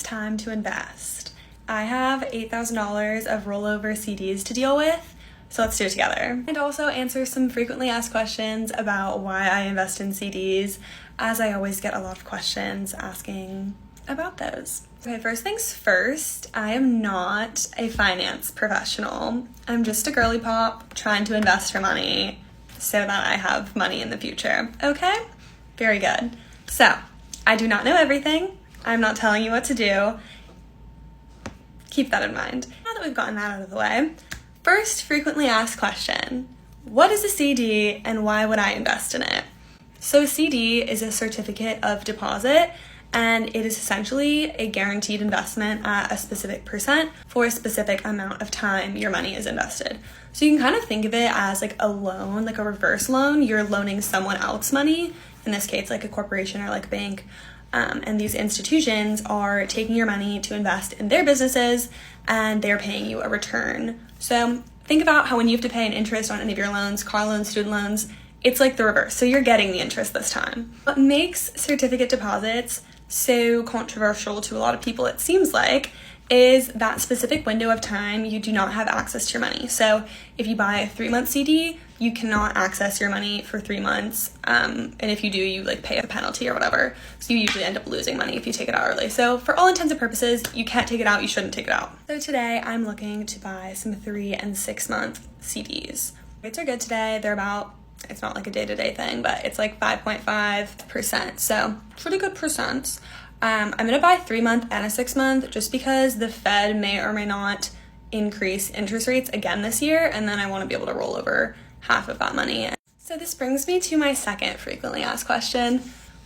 time to invest. I have $8,000 of rollover CDs to deal with, so let's do it together. And also answer some frequently asked questions about why I invest in CDs, as I always get a lot of questions asking about those. Okay, first things first, I am not a finance professional. I'm just a girly pop trying to invest her money so that I have money in the future. Okay? Very good. So, I do not know everything. I'm not telling you what to do. Keep that in mind. Now that we've gotten that out of the way, first frequently asked question, what is a CD and why would I invest in it? So a CD is a certificate of deposit, and it is essentially a guaranteed investment at a specific percent for a specific amount of time your money is invested. So you can kind of think of it as like a loan, like a reverse loan. You're loaning someone else money, in this case like a corporation or like a bank, and these institutions are taking your money to invest in their businesses and they're paying you a return. So think about how when you have to pay an interest on any of your loans, car loans, student loans, it's like the reverse. So you're getting the interest this time. What makes certificate deposits so controversial to a lot of people, it seems like, is that specific window of time you do not have access to your money. So if you buy a 3-month CD, you cannot access your money for 3 months. And if you do, you like pay a penalty or whatever. So you usually end up losing money if you take it out early. So for all intents and purposes, you can't take it out, you shouldn't take it out. So today I'm looking to buy some 3 and 6 month CDs. Rates are good today. They're about, it's not like a day-to-day thing, but it's like 5.5%. So pretty good percents. I'm gonna buy 3-month and a 6-month just because the Fed may or may not increase interest rates again this year, and then I want to be able to roll over half of that money. So this brings me to my second frequently asked question.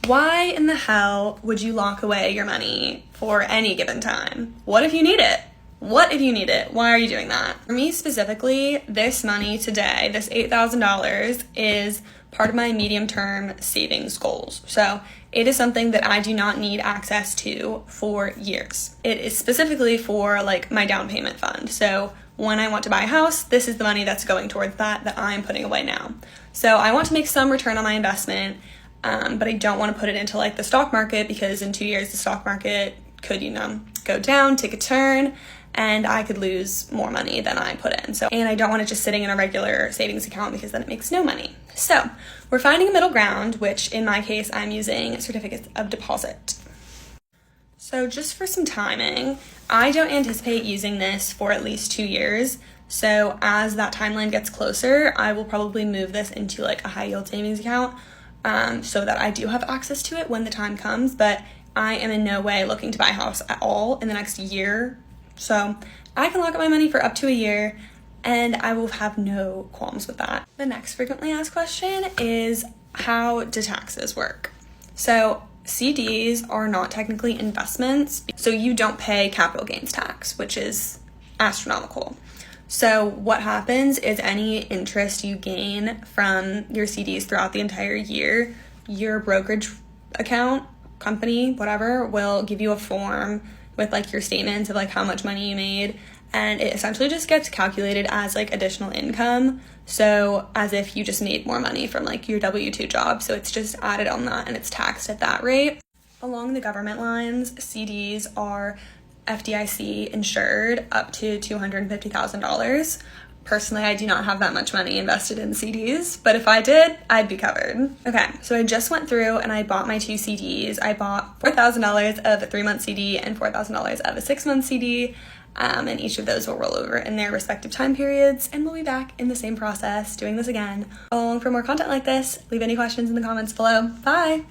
Why in the hell would you lock away your money for any given time? What if you need it? What if you need it? Why are you doing that? For me specifically, this money today, this $8,000, is part of my medium-term savings goals. So it is something that I do not need access to for years. It is specifically for like my down payment fund. So when I want to buy a house, this is the money that's going towards that I'm putting away now. So I want to make some return on my investment, but I don't want to put it into like the stock market because in 2 years the stock market could, go down, take a turn, and I could lose more money than I put in. And I don't want it just sitting in a regular savings account because then it makes no money. So we're finding a middle ground, which in my case, I'm using certificates of deposit. So just for some timing, I don't anticipate using this for at least 2 years. So as that timeline gets closer, I will probably move this into like a high yield savings account so that I do have access to it when the time comes. But I am in no way looking to buy a house at all in the next year. So I can lock up my money for up to a year and I will have no qualms with that. The next frequently asked question is, how do taxes work? So CDs are not technically investments, so you don't pay capital gains tax, which is astronomical. So what happens is any interest you gain from your CDs throughout the entire year, your brokerage account, company, whatever, will give you a form with like your statements of like how much money you made, and it essentially just gets calculated as like additional income, so as if you just made more money from like your W-2 job. So it's just added on that and it's taxed at that rate. Along the government lines, CDs are FDIC insured up to $250,000. Personally, I do not have that much money invested in CDs, but if I did, I'd be covered. Okay, so I just went through and I bought my 2 CDs. I bought $4,000 of a 3-month CD and $4,000 of a 6-month CD, and each of those will roll over in their respective time periods, and we'll be back in the same process doing this again. Follow along for more content like this. Leave any questions in the comments below. Bye!